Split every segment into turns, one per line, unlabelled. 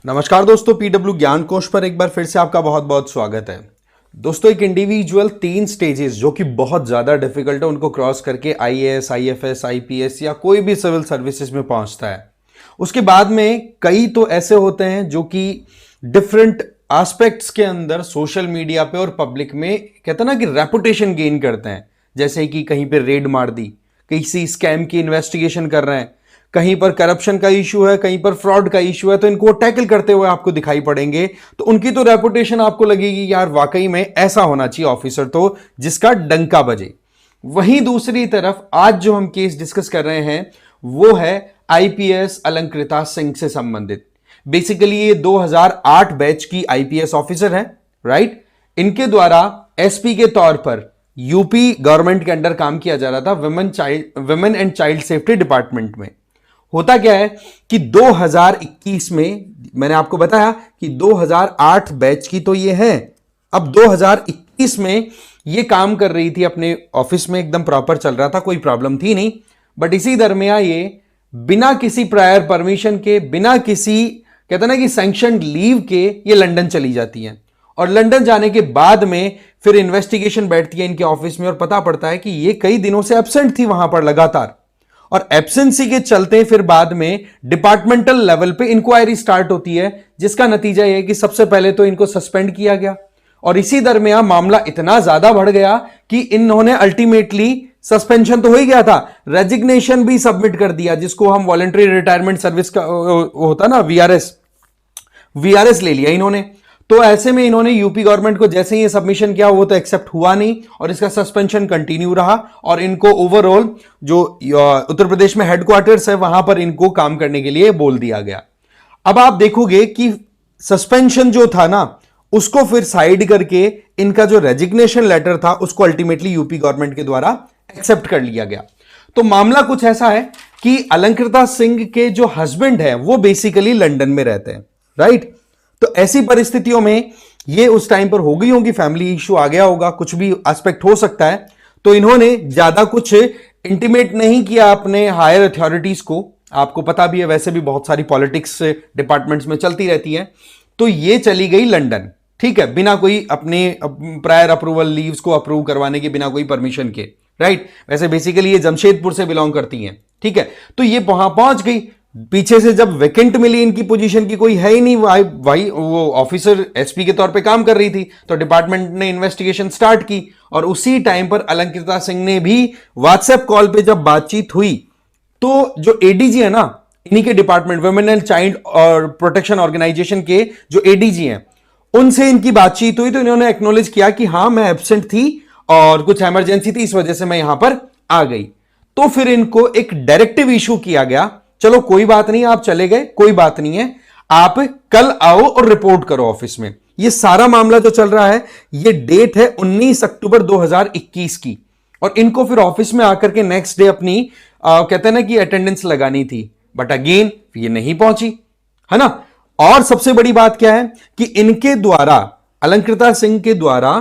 नमस्कार दोस्तों, पीडब्ल्यू ज्ञान कोश पर एक बार फिर से आपका बहुत बहुत स्वागत है। दोस्तों, एक इंडिविजुअल 3 स्टेजेस जो कि बहुत ज्यादा डिफिकल्ट है उनको क्रॉस करके आईएएस, आईएफएस, आईपीएस या कोई भी सिविल सर्विसेज में पहुंचता है। उसके बाद में कई तो ऐसे होते हैं जो कि डिफरेंट एस्पेक्ट्स के अंदर सोशल मीडिया पे और पब्लिक में कहते हैं ना कि रेपुटेशन गेन करते हैं। जैसे कि कहीं पे रेड मार दी, किसी स्कैम की इन्वेस्टिगेशन कर रहे हैं, कहीं पर करप्शन का इशू है, कहीं पर फ्रॉड का इशू है, तो इनको टैकल करते हुए आपको दिखाई पड़ेंगे। तो उनकी तो रेपुटेशन आपको लगेगी यार वाकई में ऐसा होना चाहिए ऑफिसर तो जिसका डंका बजे। वहीं दूसरी तरफ आज जो हम केस डिस्कस कर रहे हैं वो है आईपीएस अलंकृता सिंह से संबंधित। बेसिकली ये 2008 बैच की आईपीएस ऑफिसर है, राइट। इनके द्वारा एसपी के तौर पर यूपी गवर्नमेंट के अंडर काम किया जा रहा था women and child safety department में। होता क्या है कि 2021 में मैंने आपको बताया कि 2008 बैच की तो ये है। अब 2021 में ये काम कर रही थी अपने ऑफिस में, एकदम प्रॉपर चल रहा था, कोई प्रॉब्लम थी नहीं। बट इसी दरमियान ये बिना किसी प्रायर परमिशन के, बिना किसी कहते ना कि सैंक्शनड लीव के ये लंदन चली जाती हैं। और लंदन जाने के बाद में फिर इन्वेस्टिगेशन बैठती है इनके ऑफिस में और पता पड़ता है कि ये कई दिनों से एब्सेंट थी वहां पर लगातार। और एब्सेंसी के चलते फिर बाद में डिपार्टमेंटल लेवल पे इंक्वायरी स्टार्ट होती है, जिसका नतीजा यह है कि सबसे पहले तो इनको सस्पेंड किया गया। और इसी दरमियान मामला इतना ज्यादा बढ़ गया कि इन्होंने अल्टीमेटली सस्पेंशन तो हो ही गया था, रेजिग्नेशन भी सबमिट कर दिया, जिसको हम वॉलंटरी रिटायरमेंट सर्विस का होता ना, वीआरएस ले लिया इन्होंने। तो ऐसे में इन्होंने यूपी गवर्नमेंट को जैसे ही ये सबमिशन किया वो तो एक्सेप्ट हुआ नहीं और इसका सस्पेंशन कंटिन्यू रहा। और इनको ओवरऑल जो उत्तर प्रदेश में हेडक्वार्टर्स है वहां पर इनको काम करने के लिए बोल दिया गया। अब आप देखोगे कि सस्पेंशन जो था ना उसको फिर साइड करके इनका जो रेजिग्नेशन लेटर था उसको अल्टीमेटली यूपी गवर्नमेंट के द्वारा एक्सेप्ट कर लिया गया। तो मामला कुछ ऐसा है कि अलंकृता सिंह के जो हस्बैंड है वो बेसिकली लंदन में रहते हैं, राइट। तो ऐसी परिस्थितियों में ये उस टाइम पर हो गई होगी, फैमिली इशू आ गया होगा, कुछ भी एस्पेक्ट हो सकता है। तो इन्होंने ज्यादा कुछ इंटीमेट नहीं किया अपने हायर अथॉरिटीज को। आपको पता भी है वैसे भी बहुत सारी पॉलिटिक्स डिपार्टमेंट्स में चलती रहती है। तो ये चली गई लंदन, ठीक है, बिना कोई अपने प्रायर अप्रूवल लीव्स को अप्रूव करवाने के, बिना कोई परमिशन के, राइट। वैसे बेसिकली ये जमशेदपुर से बिलोंग करती हैं, ठीक है। तो ये वहां पहुंच गई। पीछे से जब वैकेंट मिली इनकी पोजीशन की, कोई है ही नहीं, भाई वो ऑफिसर एसपी के तौर पे काम कर रही थी, तो डिपार्टमेंट ने इन्वेस्टिगेशन स्टार्ट की। और उसी टाइम पर अलंकृता सिंह ने भी व्हाट्सएप कॉल पे जब बातचीत हुई तो जो एडीजी है ना इन्हीं के डिपार्टमेंट वुमेन एंड चाइल्ड और प्रोटेक्शन ऑर्गेनाइजेशन के जो एडीजी हैं उनसे इनकी बातचीत हुई। तो इन्होंने एक्नॉलेज किया कि हाँ मैं एब्सेंट थी और कुछ इमरजेंसी थी, इस वजह से मैं यहां पर आ गई। तो फिर इनको एक डायरेक्टिव इशू किया गया, चलो कोई बात नहीं, आप चले गए, कोई बात नहीं है, आप कल आओ और रिपोर्ट करो ऑफिस में। ये सारा मामला जो चल रहा है ये डेट है 19 अक्टूबर 2021 की। और इनको फिर ऑफिस में आकर के नेक्स्ट डे अपनी कहते हैं ना कि अटेंडेंस लगानी थी, बट अगेन ये नहीं पहुंची, है ना। और सबसे बड़ी बात क्या है कि इनके द्वारा, अलंकृता सिंह के द्वारा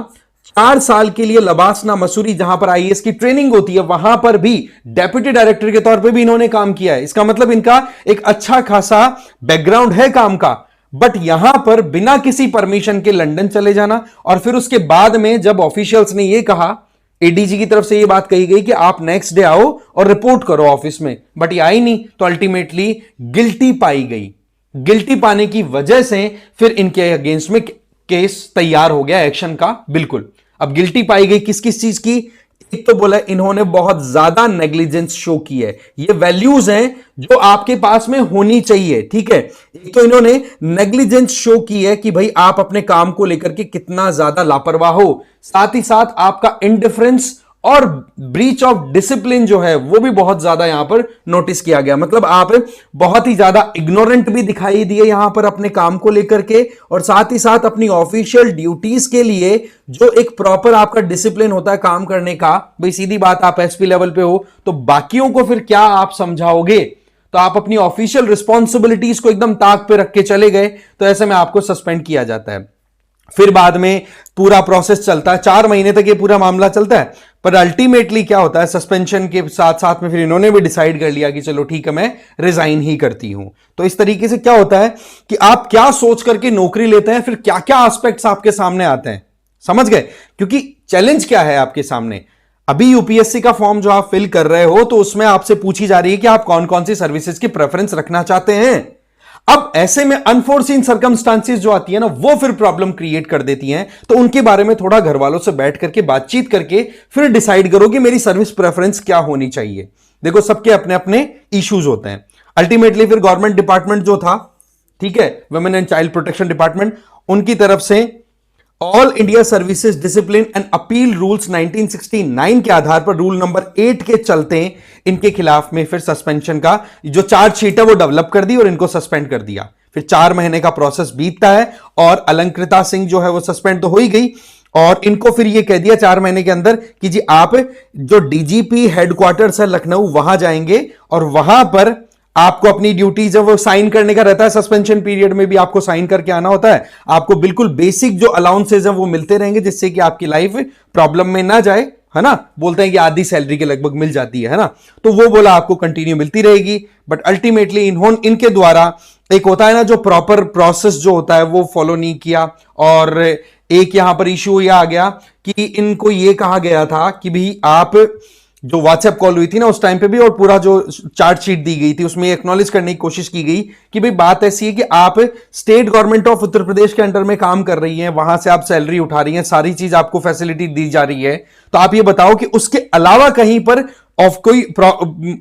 4 साल के लिए लबासना मसूरी जहां पर आईएएस की ट्रेनिंग होती है वहां पर भी डेप्यूटी डायरेक्टर के तौर पे भी इन्होंने काम किया है। इसका मतलब इनका एक अच्छा खासा बैकग्राउंड है काम का। बट यहां पर बिना किसी परमिशन के लंदन चले जाना, और फिर उसके बाद में जब ऑफिशियल्स ने यह कहा, एडीजी की तरफ से यह बात कही गई कि आप नेक्स्ट डे आओ और रिपोर्ट करो ऑफिस में, बट ये आई नहीं, तो अल्टीमेटली गिल्टी पाई गई। गिल्टी पाने की वजह से फिर इनके अगेंस्ट में केस तैयार हो गया एक्शन का, बिल्कुल। अब गिल्टी पाई गई किस किस चीज की? एक तो बोला इन्होंने बहुत ज्यादा नेग्लिजेंस शो की है। ये वैल्यूज हैं जो आपके पास में होनी चाहिए, ठीक है। एक तो इन्होंने नेग्लिजेंस शो की है कि भाई आप अपने काम को लेकर के कितना ज्यादा लापरवाह हो, साथ ही साथ आपका इंडिफरेंस और ब्रीच ऑफ डिसिप्लिन जो है वो भी बहुत ज्यादा यहां पर नोटिस किया गया। मतलब आप बहुत ही ज्यादा इग्नोरेंट भी दिखाई दिए यहां पर अपने काम को लेकर के, और साथ ही साथ अपनी ऑफिशियल ड्यूटीज के लिए जो एक प्रॉपर आपका डिसिप्लिन होता है काम करने का। भाई सीधी बात, आप एसपी लेवल पे हो तो बाकियों को फिर क्या आप समझाओगे? तो आप अपनी ऑफिशियल रिस्पॉन्सिबिलिटीज को एकदम ताक पे रख के चले गए, तो ऐसे में आपको सस्पेंड किया जाता है। फिर बाद में पूरा प्रोसेस चलता है, 4 महीने तक ये पूरा मामला चलता है। पर अल्टीमेटली क्या होता है, सस्पेंशन के साथ साथ में फिर इन्होंने भी डिसाइड कर लिया कि चलो ठीक है, मैं रिजाइन ही करती हूं। तो इस तरीके से क्या होता है कि आप क्या सोच करके नौकरी लेते हैं, फिर क्या क्या एस्पेक्ट्स आपके सामने आते हैं, समझ गए? क्योंकि चैलेंज क्या है आपके सामने। अभी यूपीएससी का फॉर्म जो आप फिल कर रहे हो, तो उसमें आपसे पूछी जा रही है कि आप कौन कौन सी सर्विसेज की प्रेफरेंस रखना चाहते हैं। अब ऐसे में अनफोर्सीन सर्कमस्टांसेस जो आती है ना, वो फिर प्रॉब्लम क्रिएट कर देती हैं। तो उनके बारे में थोड़ा घर वालों से बैठ करके बातचीत करके फिर डिसाइड करो कि मेरी सर्विस प्रेफरेंस क्या होनी चाहिए। देखो, सबके अपने अपने इश्यूज होते हैं। अल्टीमेटली फिर गवर्नमेंट डिपार्टमेंट जो था, ठीक है, women and child protection department, उनकी तरफ से all India services discipline and appeal rules 1969 के आधार पर रूल नंबर 8 के चलते इनके खिलाफ में फिर सस्पेंशन का जो चार्जशीट है वो डेवलप कर दी और इनको सस्पेंड कर दिया। फिर 4 महीने का प्रोसेस बीतता है और अलंकृता सिंह जो है वो सस्पेंड तो हो ही गई, और इनको फिर ये कह दिया 4 महीने के अंदर कि जी आप जो डीजीपी हेडक्वार्टर्स है लखनऊ, वहां जाएंगे और वहां पर आपको अपनी ड्यूटीज है वो साइन करने का रहता है। सस्पेंशन पीरियड में भी आपको साइन करके आना होता है। आपको बिल्कुल बेसिक जो अलाउंसेज हैं वो मिलते रहेंगे, जिससे कि आपकी लाइफ प्रॉब्लम में ना जाए, है ना। बोलते हैं कि आधी सैलरी के लगभग मिल जाती है ना, तो वो बोला आपको कंटिन्यू मिलती रहेगी। बट अल्टीमेटली इनके द्वारा एक होता है ना, जो प्रॉपर प्रोसेस जो होता है वो फॉलो नहीं किया। और एक यहां पर इशू यह आ गया कि इनको ये कहा गया था कि भाई आप जो व्हाट्सएप कॉल हुई थी ना उस टाइम पे भी, और पूरा जो चार्जशीट दी गई थी उसमें एक्नॉलेज करने की कोशिश की गई कि भाई बात ऐसी है कि आप state government of Uttar Pradesh के अंडर में काम कर रही हैं, वहां से आप सैलरी उठा रही हैं, सारी चीज आपको फैसिलिटी दी जा रही है। तो आप ये बताओ कि उसके अलावा कहीं पर कोई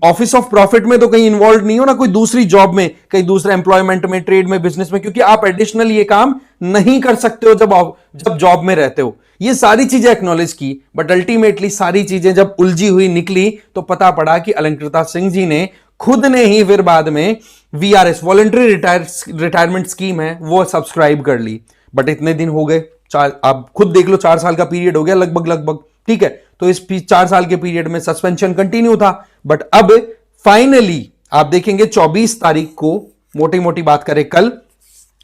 ऑफिस ऑफ प्रॉफिट में तो कहीं इन्वॉल्व नहीं हो ना, कोई दूसरी जॉब में, कहीं दूसरे एम्प्लॉयमेंट में, ट्रेड में, बिजनेस में, क्योंकि आप एडिशनल ये काम नहीं कर सकते हो जब जॉब में रहते हो। ये सारी चीजें एक्नॉलेज की, बट अल्टीमेटली सारी चीजें जब उलझी हुई निकली तो पता पड़ा कि अलंकृता सिंह जी ने खुद ने ही फिर बाद में वीआरएस, वॉलंटरी रिटायरमेंट स्कीम है, वो सब्सक्राइब कर ली। बट इतने दिन हो गए, आप खुद देख लो, 4 साल का पीरियड हो गया लगभग, ठीक है। तो इस 4 साल के पीरियड में सस्पेंशन कंटिन्यू था। बट अब फाइनली आप देखेंगे 24 तारीख को, मोटी मोटी बात करें कल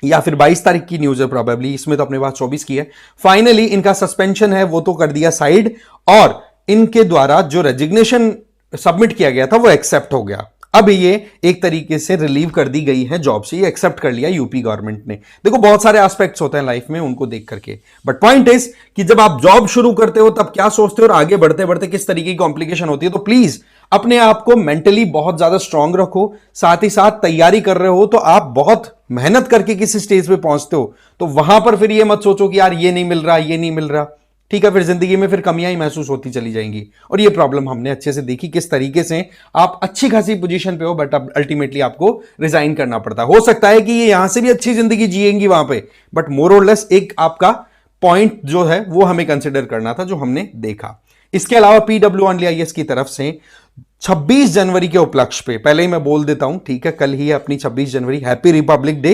या फिर 22 तारीख की न्यूज है प्रोबेबली, इसमें तो अपने पास 24 की है। फाइनली इनका सस्पेंशन है वो तो कर दिया साइड, और इनके द्वारा जो रेजिग्नेशन सबमिट किया गया था वो एक्सेप्ट हो गया। अब ये एक तरीके से रिलीव कर दी गई है जॉब से, ये एक्सेप्ट कर लिया यूपी गवर्नमेंट ने। देखो, बहुत सारे एस्पेक्ट्स होते हैं लाइफ में, उनको देख करके, बट पॉइंट इज कि जब आप जॉब शुरू करते हो तब क्या सोचते हो और आगे बढ़ते बढ़ते किस तरीके की कॉम्प्लिकेशन होती है। तो प्लीज अपने आप को मेंटली बहुत ज्यादा स्ट्रांग रखो, साथ ही साथ तैयारी कर रहे हो तो आप बहुत मेहनत करके किसी स्टेज पे पहुंचते हो, तो वहां पर फिर ये मत सोचो कि यार ये नहीं मिल रहा, ये नहीं मिल रहा, ठीक है। फिर जिंदगी में फिर कमियां ही महसूस होती चली जाएंगी, और ये प्रॉब्लम हमने अच्छे से देखी किस तरीके से आप अच्छी खासी पोजीशन पे हो बट अब अल्टीमेटली आपको रिजाइन करना पड़ता है। हो सकता है कि ये यहां से भी अच्छी जिंदगी जिएंगी वहां पे, बट मोर और लेस एक आपका पॉइंट जो है वो हमें कंसिडर करना था, जो हमने देखा। इसके अलावा PWIS की तरफ से 26 जनवरी के उपलक्ष्य पे, पहले ही मैं बोल देता हूं, ठीक है, कल ही है अपनी 26 जनवरी, हैप्पी रिपब्लिक डे।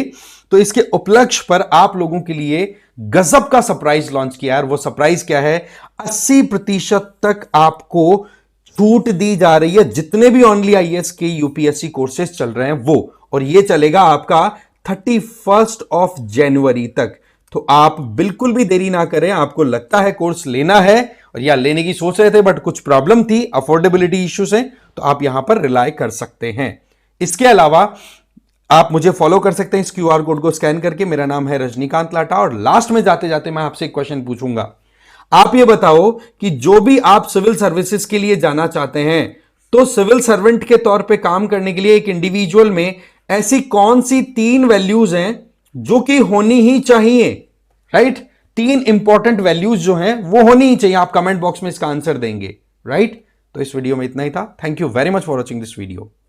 तो इसके उपलक्ष्य पर आप लोगों के लिए गजब का सरप्राइज लॉन्च किया है। और वो सरप्राइज क्या है, 80% तक आपको छूट दी जा रही है जितने भी ओनली IAS के यूपीएससी कोर्सेज चल रहे हैं वो, और ये चलेगा आपका 31 जनवरी तक। तो आप बिल्कुल भी देरी ना करें, आपको लगता है कोर्स लेना है और या लेने की सोच रहे थे बट कुछ प्रॉब्लम थी अफोर्डेबिलिटी इश्यू से, तो आप यहां पर रिलाय कर सकते हैं। इसके अलावा आप मुझे फॉलो कर सकते हैं इस QR कोड को स्कैन करके। मेरा नाम है रजनीकांत लाटा, और लास्ट में जाते जाते मैं आपसे एक क्वेश्चन पूछूंगा। आप ये बताओ कि जो भी आप सिविल सर्विसेज के लिए जाना चाहते हैं, तो सिविल सर्वेंट के तौर पे काम करने के लिए एक इंडिविजुअल में ऐसी कौन सी 3 वैल्यूज हैं जो कि होनी ही चाहिए, राइट? 3 इंपॉर्टेंट वैल्यूज जो हैं वो होनी ही चाहिए। आप कमेंट बॉक्स में इसका आंसर देंगे, राइट? तो इस वीडियो में इतना ही था। Thank you very much for watching this video.